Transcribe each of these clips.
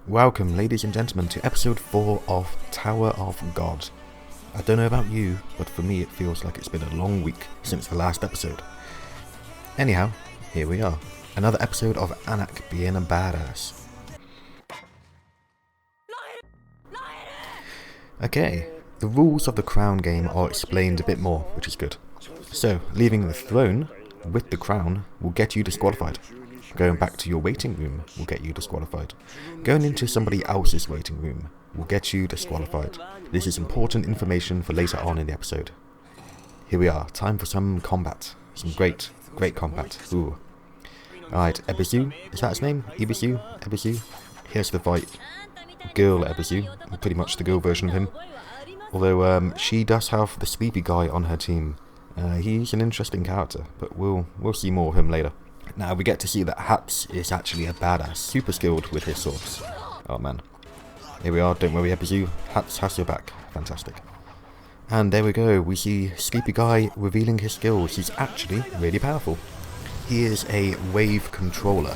Welcome, ladies and gentlemen, to episode 4 of Tower of God. I don't know about you, but for me it feels like it's been a long week since the last episode. Anyhow, here we are. Another episode of Anak being a badass. Okay, the rules of the crown game are explained a bit more, which is good. So, leaving the throne with the crown will get you disqualified. Going back to your waiting room will get you disqualified. Going into somebody else's waiting room will get you disqualified. This is important information for later on in the episode. Here we are, time for some combat. Some great combat. Ooh. Alright, Ebisu, is that his name? Ebisu? Here's the fight. Girl Ebisu, pretty much the girl version of him. Although she does have the sleepy guy on her team. He's an interesting character, but we'll see more of him later. Now we get to see that Hats is actually a badass, super skilled with his swords. Oh man. Here we are, don't worry Ebisu, Hats has your back. Fantastic. And there we go, we see Sleepy Guy revealing his skills. He's actually really powerful. He is a wave controller,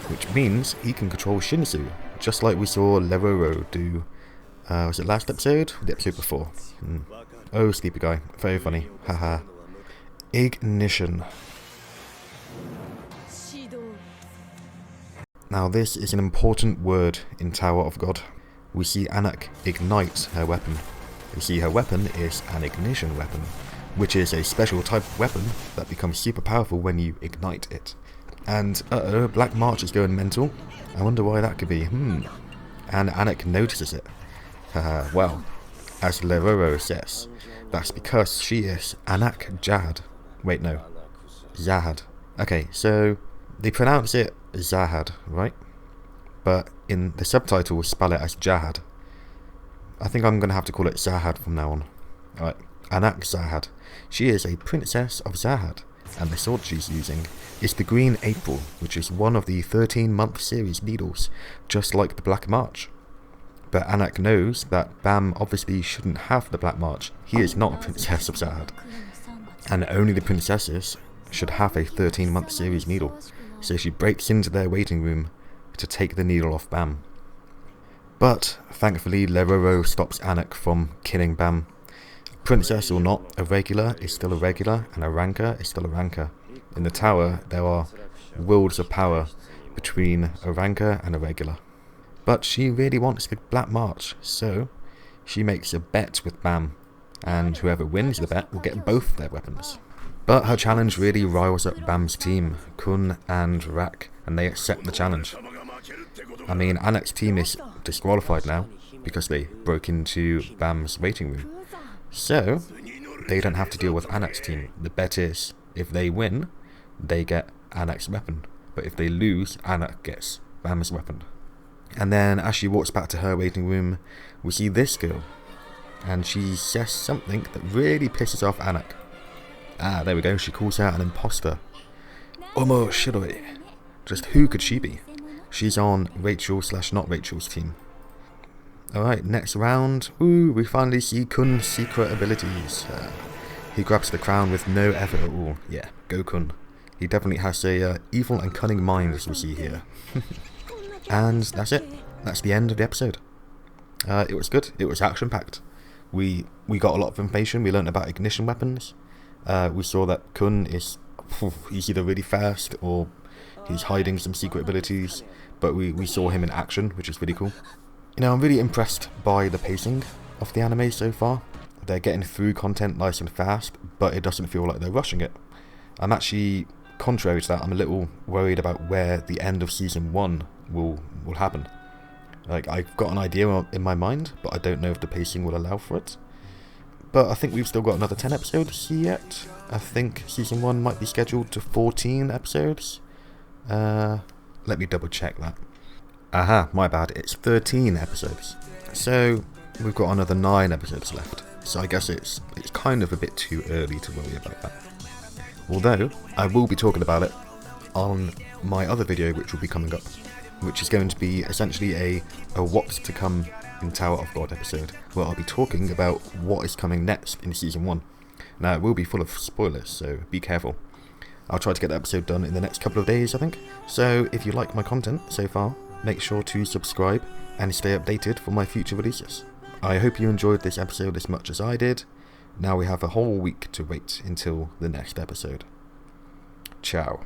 which means he can control Shinsu, just like we saw Leroro do, was it last episode? The episode before. Oh, Sleepy Guy, very funny, haha. Ignition. Now this is an important word in Tower of God. We see Anak ignite her weapon. We see her weapon is an ignition weapon, which is a special type of weapon that becomes super powerful when you ignite it. And Black March is going mental. I wonder why that could be. And Anak notices it. Well, as Leroro says, that's because she is Anak Jahad. Wait, no. Zahad. Okay, so they pronounce it Zahad, right? But in the subtitles spell it as Jahad. I think I'm going to have to call it Zahad from now on. Alright, Anak Zahad. She is a princess of Zahad, and the sword she's using is the Green April, which is one of the 13-month series needles, just like the Black March. But Anak knows that Bam obviously shouldn't have the Black March. He is not a princess of Zahad. And only the princesses should have a 13-month series needle. So she breaks into their waiting room to take the needle off Bam. But thankfully Leroro stops Anak from killing Bam. Princess or not, a regular is still a regular, and a ranker is still a ranker. In the tower there are worlds of power between a ranker and a regular. But she really wants the Black March, so she makes a bet with Bam, and whoever wins the bet will get both their weapons. But her challenge really riles up Bam's team, Kun and Rak, and they accept the challenge. I mean, Anak's team is disqualified now, because they broke into Bam's waiting room. So, they don't have to deal with Anak's team. The bet is, if they win, they get Anak's weapon. But if they lose, Anak gets Bam's weapon. And then, as she walks back to her waiting room, we see this girl. And she says something that really pisses off Anak. There we go, she calls out an imposter. Omo Shiroi. Just who could she be? She's on Rachel/not Rachel's team. Alright, next round. Ooh, we finally see Kun's secret abilities. He grabs the crown with no effort at all. Yeah, go Kun. He definitely has a evil and cunning mind, as we see here. And that's it. That's the end of the episode. It was good. It was action-packed. We got a lot of information. We learned about ignition weapons. We saw that Kun is, he's either really fast or he's hiding some secret abilities, but we saw him in action, which is really cool. You know, I'm really impressed by the pacing of the anime so far. They're getting through content nice and fast, but it doesn't feel like they're rushing it. I'm actually, contrary to that, I'm a little worried about where the end of season 1 will happen. Like, I've got an idea in my mind, but I don't know if the pacing will allow for it. But I think we've still got another 10 episodes yet. I think season 1 might be scheduled to 14 episodes. Let me double check that. Aha, my bad, it's 13 episodes. So, we've got another 9 episodes left. So I guess it's kind of a bit too early to worry about that. Although, I will be talking about it on my other video which will be coming up, which is going to be essentially a what's to come in Tower of God episode, where I'll be talking about what is coming next in season 1. Now, it will be full of spoilers, so be careful. I'll try to get the episode done in the next couple of days, I think. So if you like my content so far, make sure to subscribe and stay updated for my future releases. I hope you enjoyed this episode as much as I did. Now we have a whole week to wait until the next episode. Ciao.